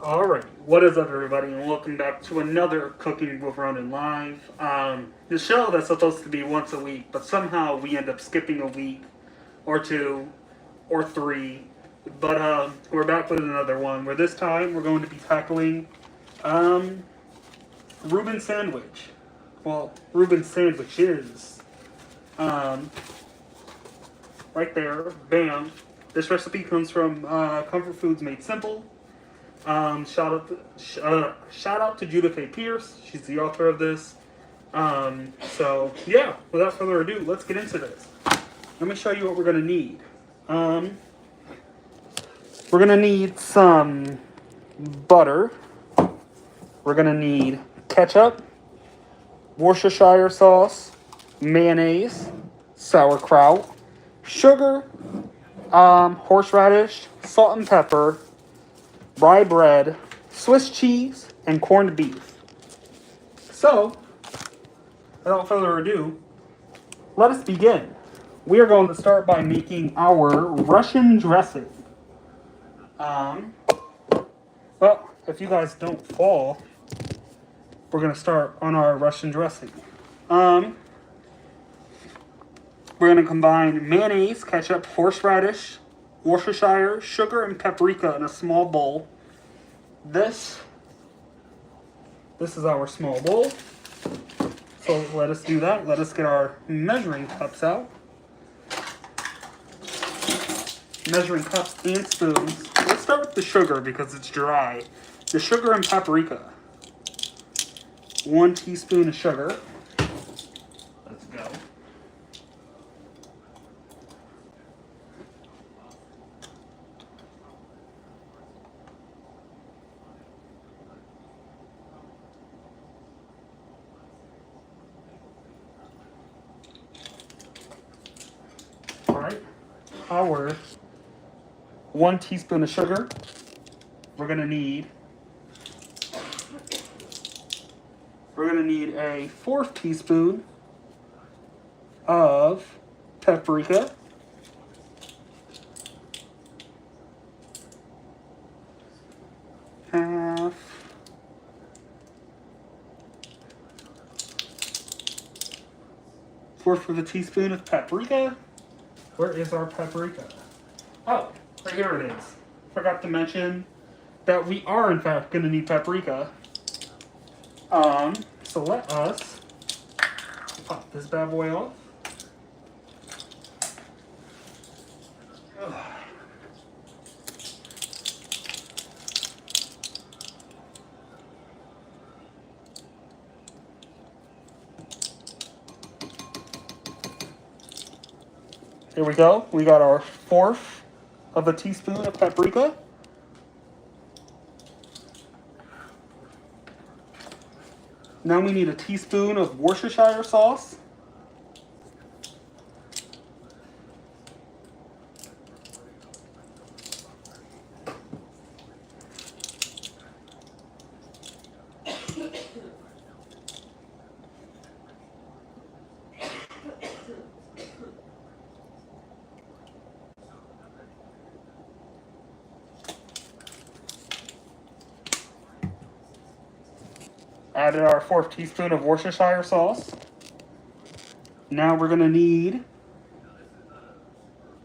Alright, what is up everybody and welcome back to another Cooking with Ronin Live. The show that's supposed to be once a week, but somehow we end up skipping a week or two or three. But we're back with another one where this time we're going to be tackling um, Reuben sandwich. Well, Reuben sandwiches. Um, right there, bam. This recipe comes from Comfort Foods Made Simple. Shout out to Judith A. Pierce. She's the author of this. So yeah, without further ado, let's get into this. Let me show you what we're gonna need. Um, we're gonna need some butter. We're gonna need ketchup, Worcestershire sauce, mayonnaise, sauerkraut, sugar, horseradish, salt and pepper, rye bread, Swiss cheese, and corned beef. So, without further ado, let us begin. We are going to start by making our Russian dressing. Well, if you guys don't fall, we're going to start on our Russian dressing. We're going to combine mayonnaise, ketchup, horseradish, Worcestershire, sugar, and paprika in a small bowl. This is our small bowl. So let us do that. Let us get our measuring cups out. Measuring cups and spoons. Let's start with the sugar because it's dry. The sugar and paprika. 1 teaspoon of sugar. Let's go. Alright. Our 1 teaspoon of sugar. We're gonna need a 1/4 teaspoon of paprika. Half. Fourth of a teaspoon of paprika. Where is our paprika? Oh, right here it is. Forgot to mention that we are in fact going to need paprika. So let us pop this bad boy off. Ugh. Here we go. We got our 1/4 of a teaspoon of paprika. Now we need a teaspoon of Worcestershire sauce. Added our 1/4 teaspoon of Worcestershire sauce. Now we're going to need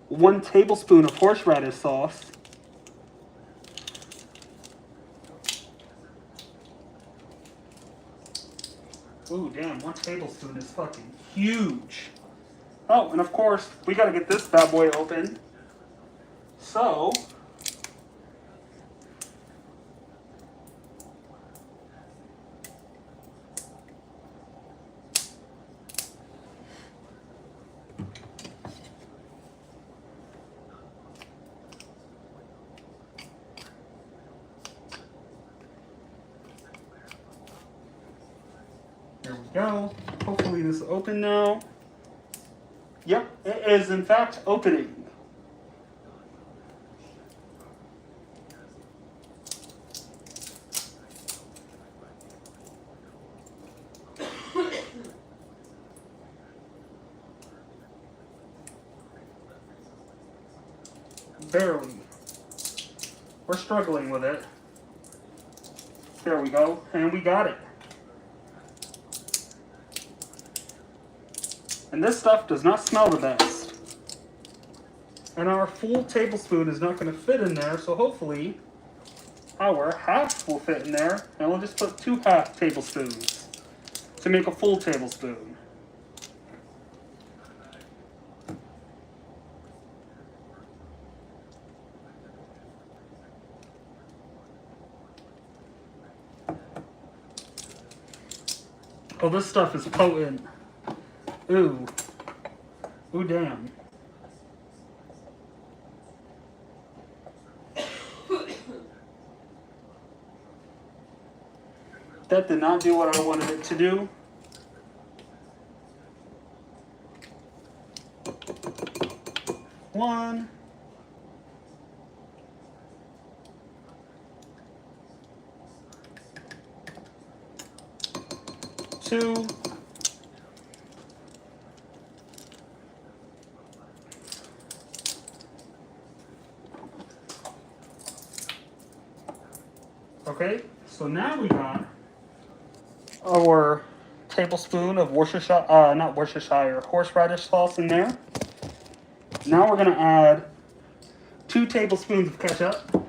1 tablespoon of horseradish sauce. Ooh, damn, 1 tablespoon is fucking huge. Oh, and of course, we got to get this bad boy open. So, there we go. Hopefully this is open now. Yep, it is in fact opening. Barely. We're struggling with it. There we go, and we got it. And this stuff does not smell the best. And our full tablespoon is not going to fit in there, so hopefully our half will fit in there. And we'll just put 2 half tablespoons to make a full tablespoon. Oh, this stuff is potent. Ooh. Ooh, damn. That did not do what I wanted it to do. One. Two. Okay, so now we got our tablespoon of horseradish sauce in there. Now we're going to add 2 tablespoons of ketchup.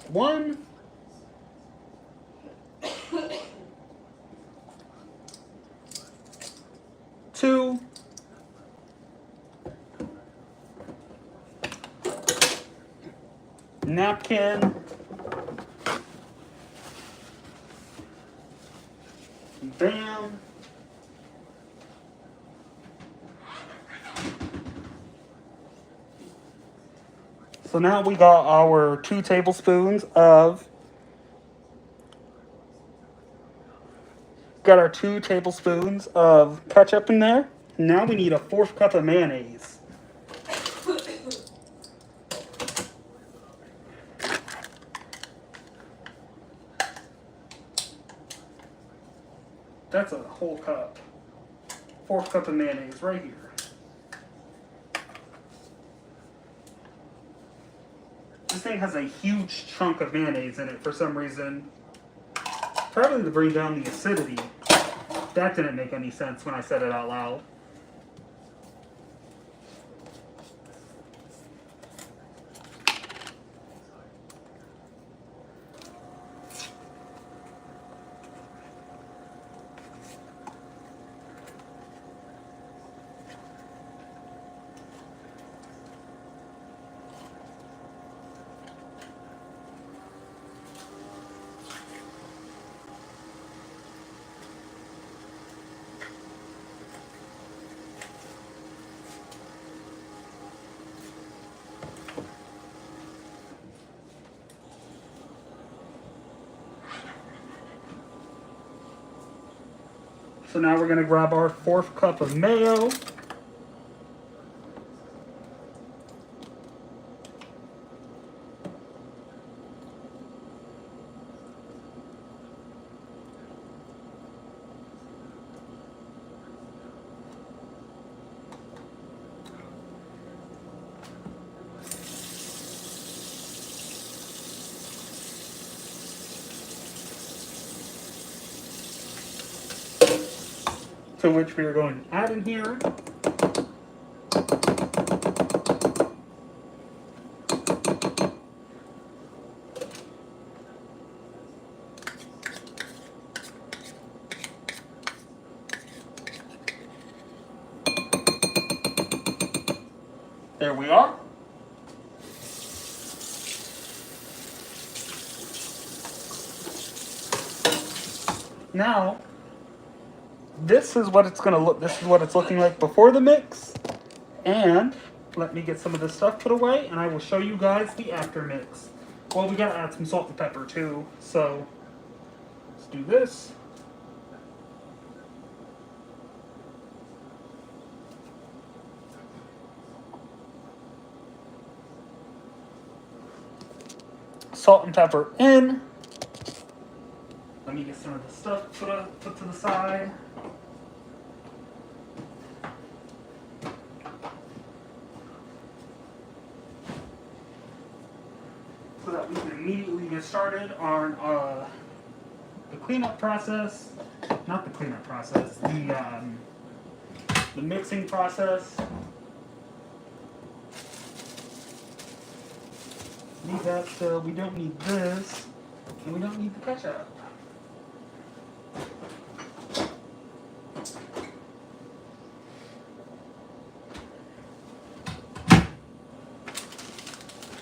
One. Two. Napkin. Bam. So now we got our 2 tablespoons of ketchup in there. Now we need a 1/4 cup of mayonnaise. That's a whole cup. 1/4 cup of mayonnaise right here. This thing has a huge chunk of mayonnaise in it for some reason. Probably to bring down the acidity. That didn't make any sense when I said it out loud. So now we're going to grab our 1/4 cup of mayo. To which we are going to add in here there we are. Now this is what it's going to look. This is what it's looking like before the mix. And let me get some of this stuff put away, and I will show you guys the after mix. Well, we got to add some salt and pepper too. So let's do this. Salt and pepper in. let me get some of the stuff put to the side. So that we can immediately get started on the cleanup process. Not the cleanup process, the mixing process. Leave that still. We don't need this, and we don't need the ketchup.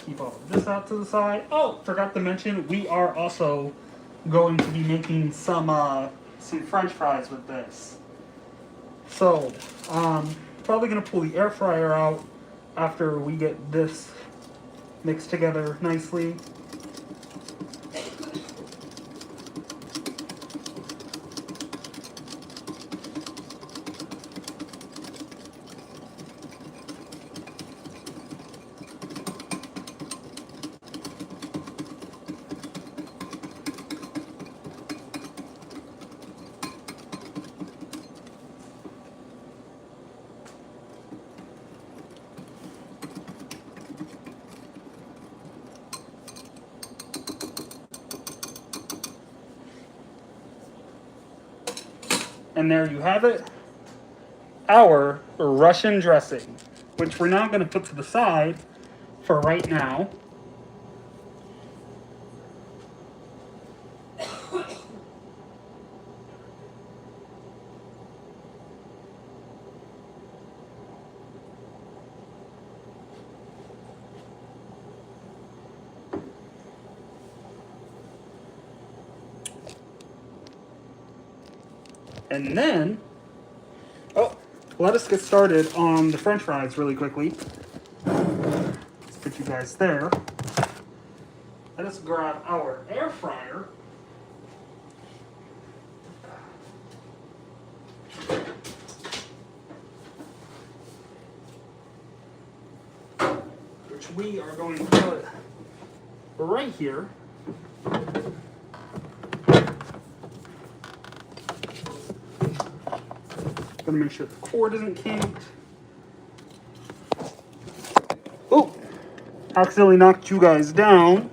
Keep all of this out to the side. Oh, forgot to mention, we are also going to be making some French fries with this. So, probably gonna pull the air fryer out after we get this mixed together nicely. And there you have it, our Russian dressing, which we're now going to put to the side for right now. And then, let us get started on the French fries really quickly. Let's put you guys there. Let us grab our air fryer. Which we are going to put right here. Gonna make sure the cord isn't kinked. Oh, accidentally knocked you guys down.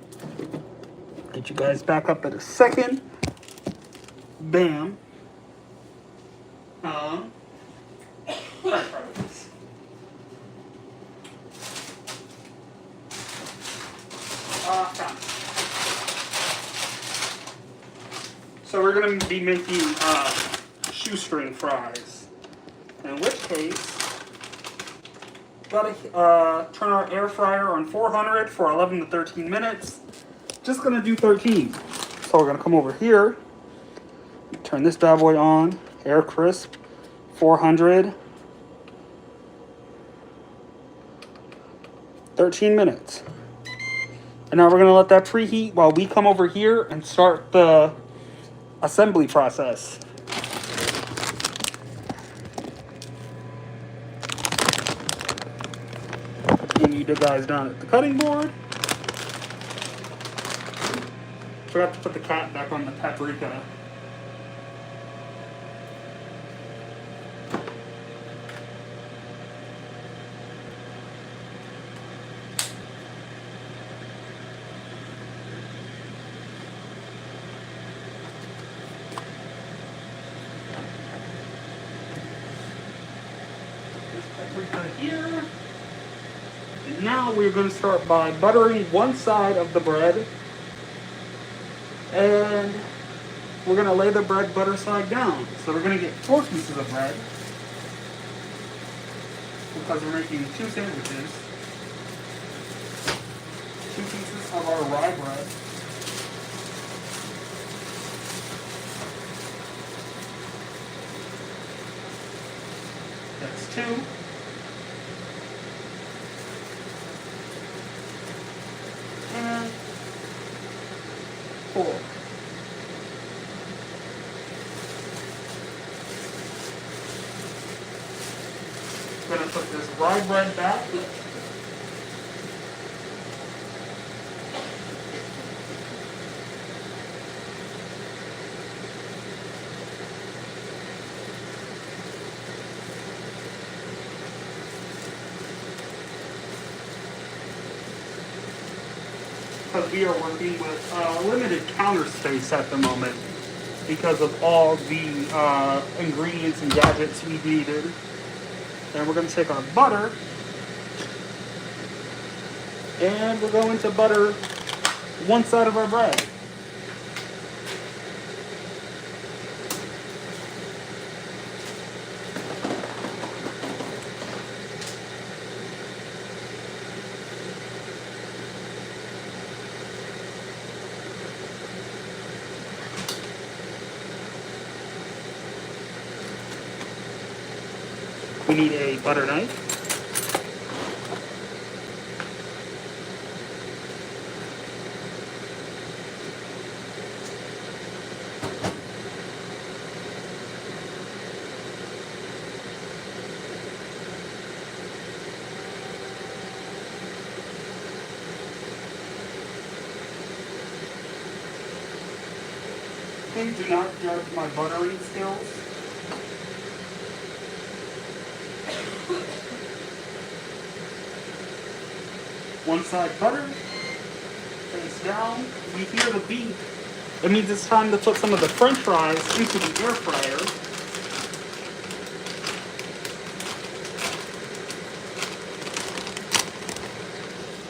Get you guys back up in a second. Bam. So we're gonna be making shoestring fries. In which case, gotta turn our air fryer on 400 for 11 to 13 minutes. Just gonna do 13. So we're gonna come over here, turn this bad boy on, air crisp, 400, 13 minutes. And now we're gonna let that preheat while we come over here and start the assembly process. You guys down at the cutting board. Forgot to put the cap back on the paprika. This paprika here. Now we're going to start by buttering one side of the bread, and we're going to lay the bread butter side down. So we're going to get 4 pieces of bread, because we're making 2 sandwiches. 2 pieces of our rye bread. That's 2. And 4. I'm going to put this rye bread back. because we are working with limited counter space at the moment because of all the ingredients and gadgets we needed. And we're going to take our butter and we're going to butter one side of our bread. We need a butter knife. Please do not judge my buttering skills. One side butter, face down. We hear the beep. It means it's time to put some of the French fries into the air fryer.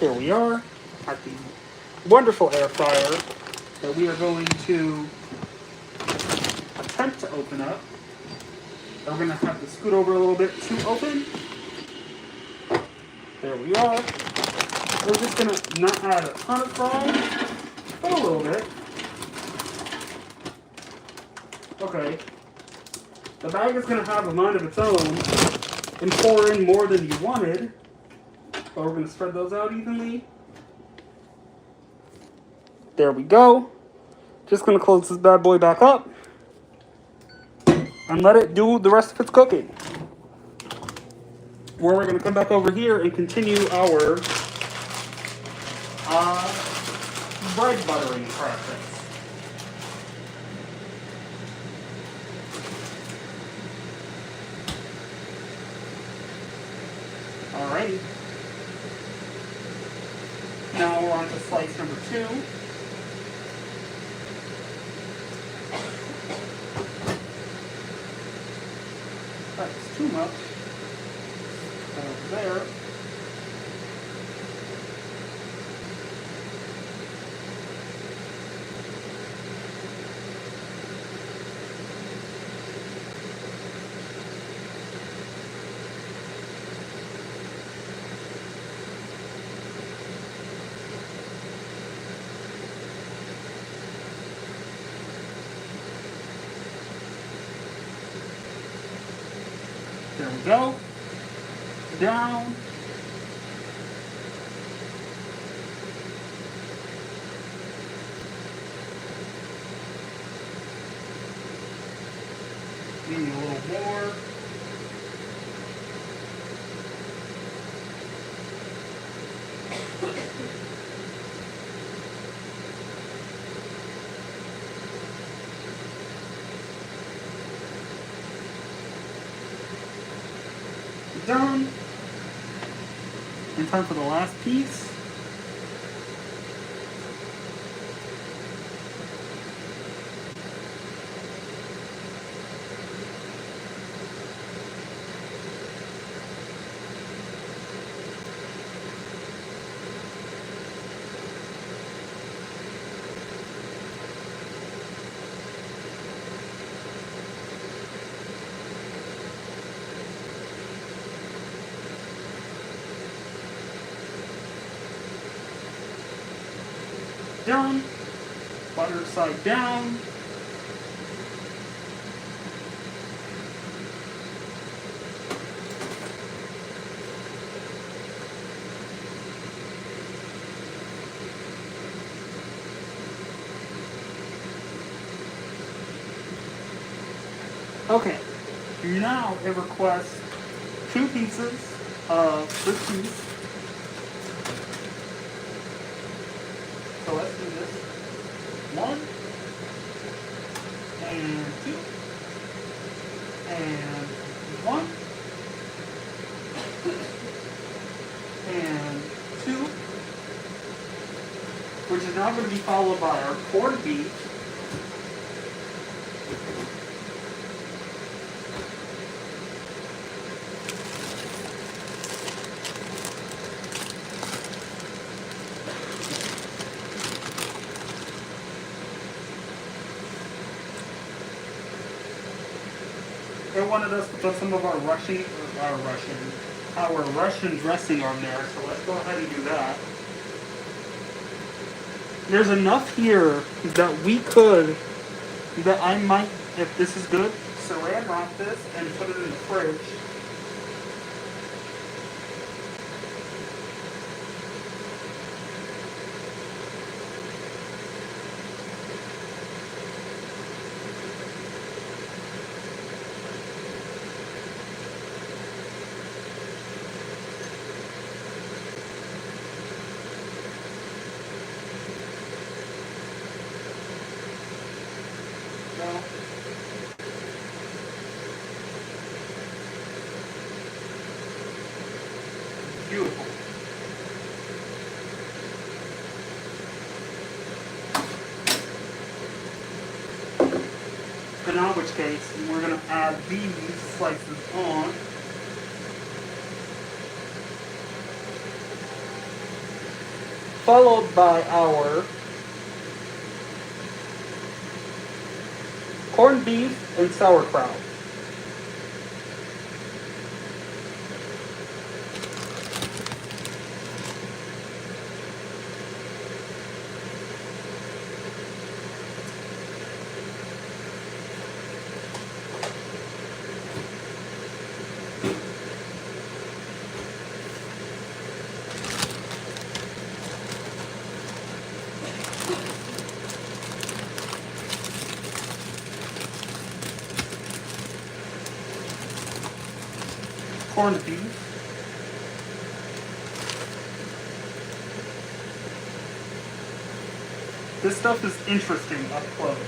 Here we are at the wonderful air fryer that we are going to attempt to open up. We're going to have to scoot over a little bit to open. There we are. We're just going to not add a ton of fries, but a little bit. Okay. The bag is going to have a mind of its own and pour in more than you wanted. But we're going to spread those out evenly. There we go. Just going to close this bad boy back up and let it do the rest of its cooking. Where we're going to come back over here and continue our bread buttering process. Alrighty. Now we're on to slice number 2. That's too much. Over there. There we go. Down. Maybe a little more. Done. And time for the last piece. Down, butter side down. Okay, now it requests 2 pieces of this piece. So let's do this. 1 and 2 and 1 and 2 which is now going to be followed by our corned beef. They wanted us to put some of our Russian dressing on there, so let's go ahead and do that. There's enough here that I might, if this is good, saran wrap this and put it in the fridge. Beautiful. So now, in which case, we're going to add these slices on. Followed by our corned beef and sauerkraut. Corned beef. This stuff is interesting up close.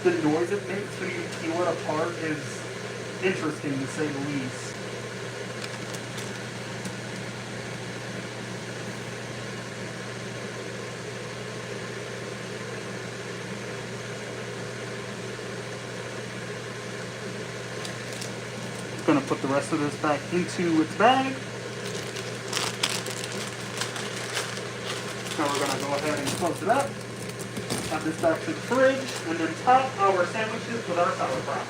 The noise it makes when you peel it apart is interesting, to say the least. I'm going to put the rest of this back into its bag. Now we're going to go ahead and close it up. Add this back to the fridge, and then top our sandwiches with our sauerkraut.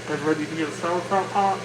Guys ready to get a sauerkraut pot?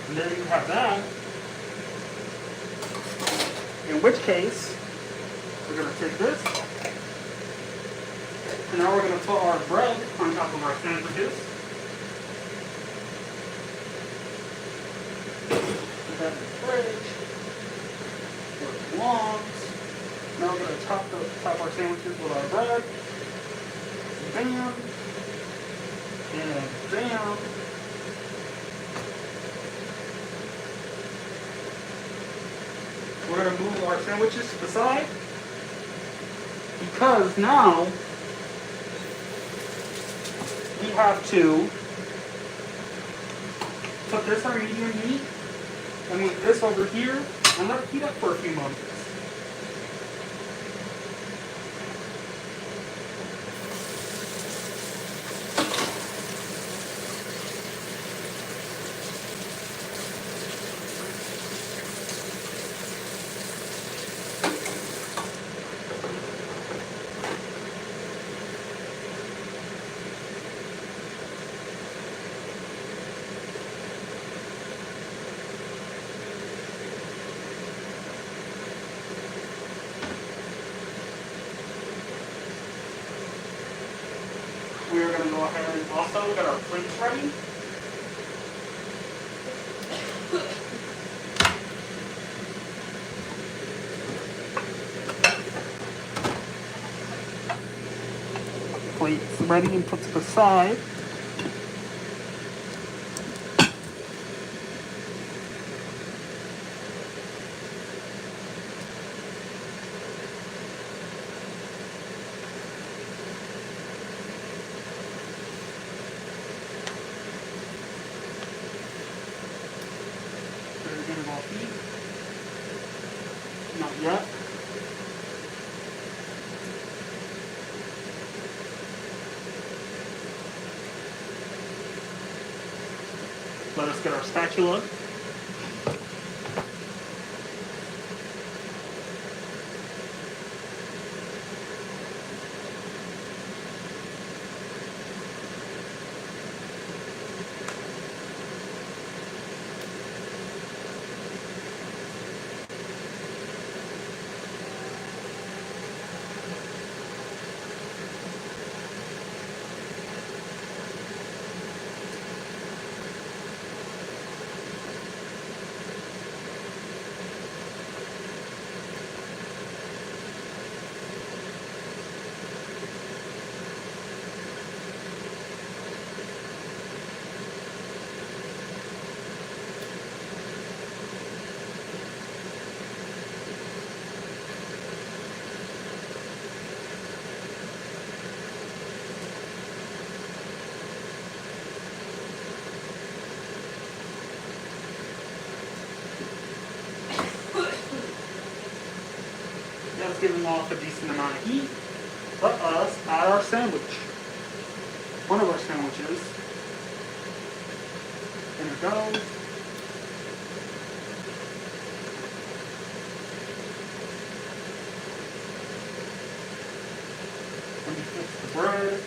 And there you have that. In which case, we're going to take this, and now we're going to put our bread on top of our sandwiches. Put that in the fridge, where it belongs. Now we're going to top our sandwiches with our bread. Bam. And bam. We're going to move our sandwiches to the side, because now have to put this on medium heat and move this over here and let it heat up for a few moments. We're going to go ahead and also get our plates ready. Plates ready and put to the side. Not yet. Let us get our spatula. That's giving off a decent amount of heat. Let us add our sandwich. One of our sandwiches. In it goes. Let me fix the bread.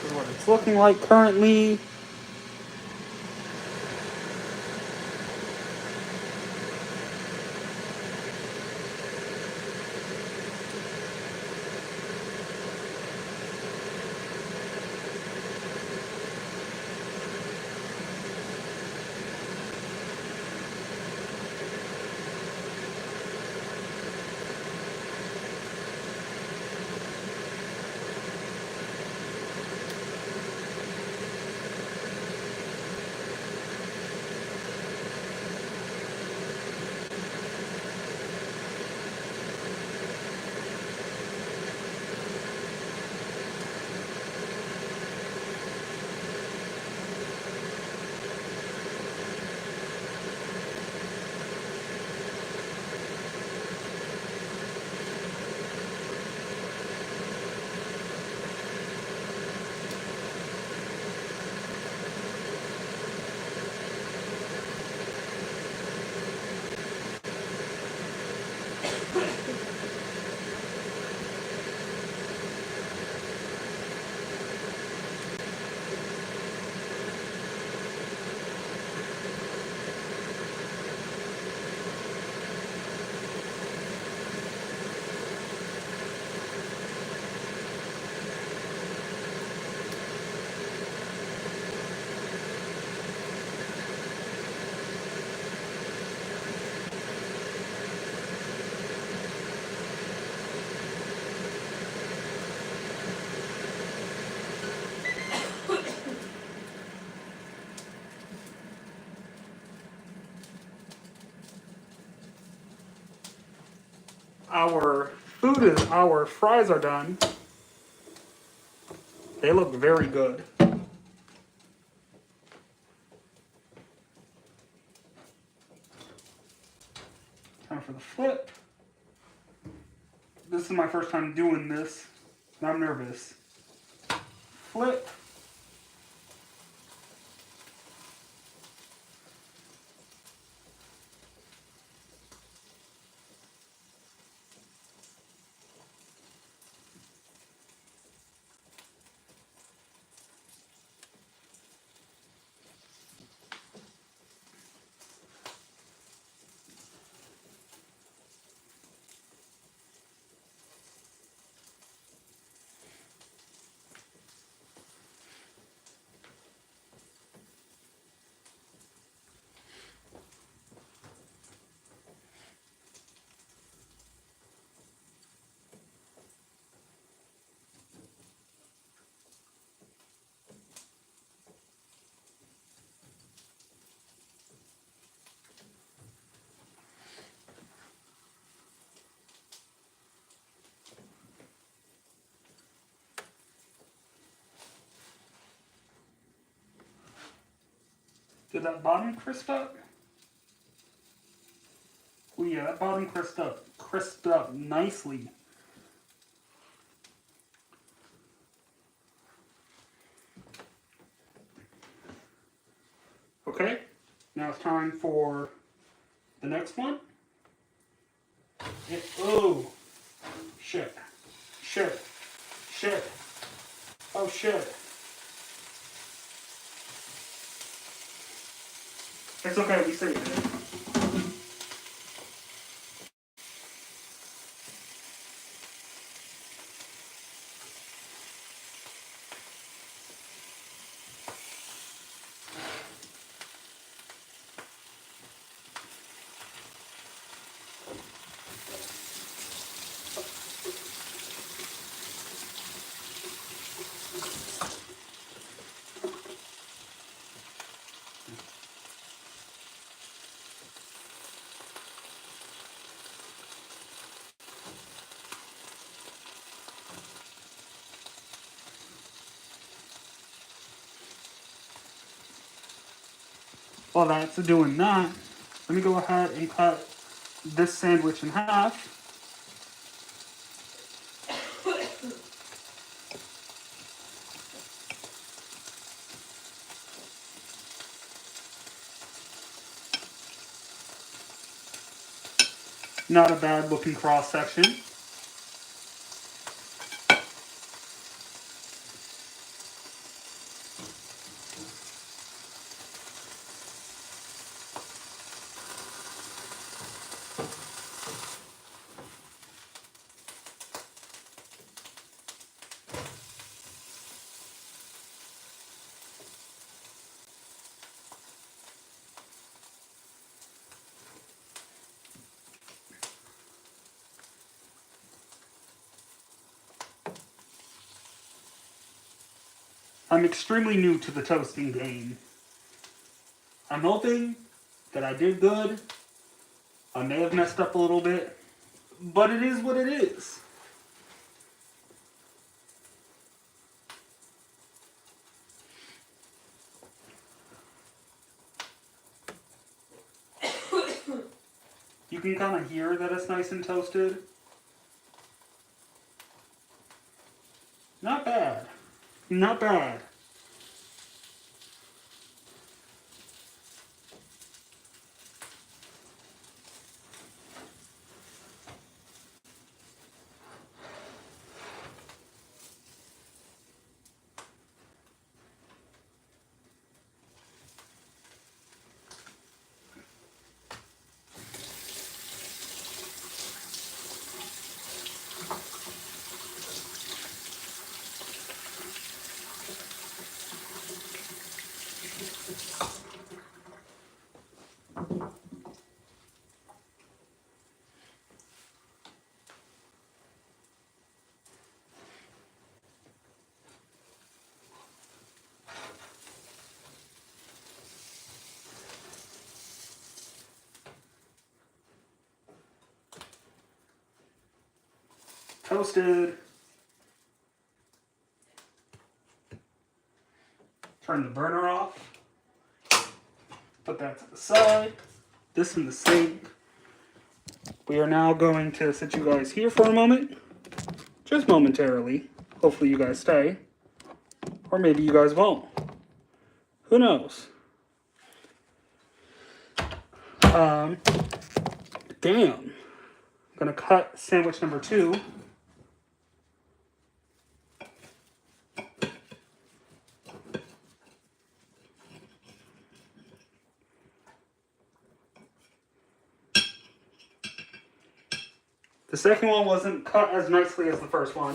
This is what it's looking like currently. Our fries are done. They look very good. Time for the flip. This is my first time doing this, and I'm nervous. Flip. Did that bottom crisp up? Oh yeah, that bottom crisped up nicely. Okay, now it's time for the next one. Oh, shit, shit, shit, oh shit. It's okay, we saved it. While that's doing that, let me go ahead and cut this sandwich in half. Not a bad looking cross section. I'm extremely new to the toasting game. I'm hoping that I did good. I may have messed up a little bit, but it is what it is. You can kind of hear that it's nice and toasted. Not bad. Not bad. toasted. Turn the burner off. Put that to the side. This in the sink. We are now going to sit you guys here for a moment. Just momentarily. Hopefully you guys stay. Or maybe you guys won't. Who knows? Damn. I'm gonna cut sandwich number 2. The second one wasn't cut as nicely as the first one.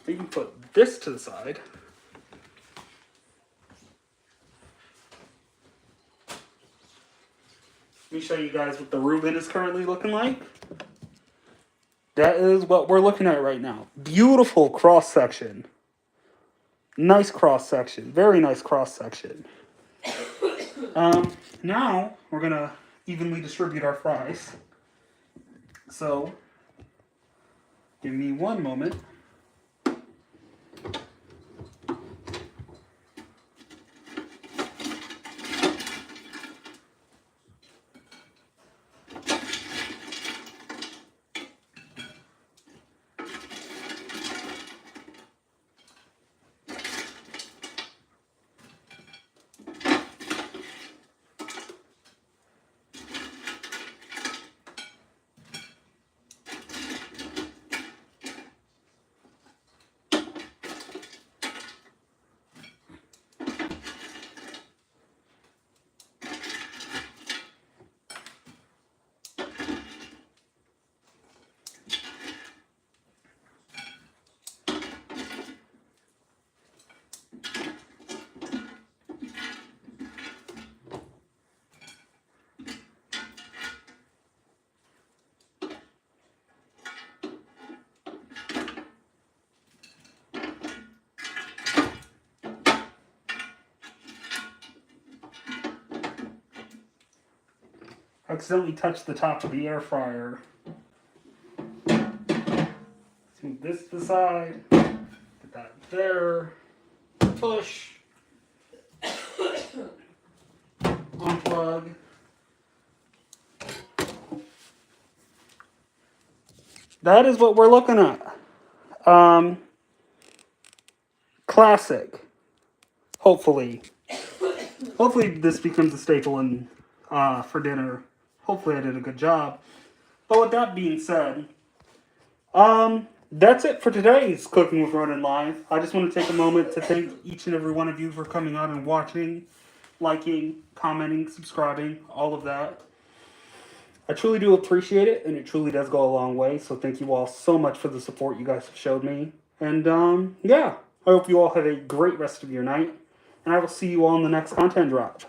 You can put this to the side. Let me show you guys what the Reuben is currently looking like. That is what we're looking at right now. Beautiful cross section. Nice cross section. Very nice cross section. Now we're gonna evenly distribute our fries. So, give me one moment. Accidentally touched the top of the air fryer. Let's move this to the side. Put that there. Push. Unplug. That is what we're looking at. Classic. Hopefully. Hopefully this becomes a staple in for dinner. Hopefully I did a good job. But with that being said, that's it for today's Cooking with Ronin Live. I just want to take a moment to thank each and every one of you for coming on and watching, liking, commenting, subscribing, all of that. I truly do appreciate it, and it truly does go a long way. So thank you all so much for the support you guys have showed me. And yeah, I hope you all have a great rest of your night. And I will see you all in the next content drop.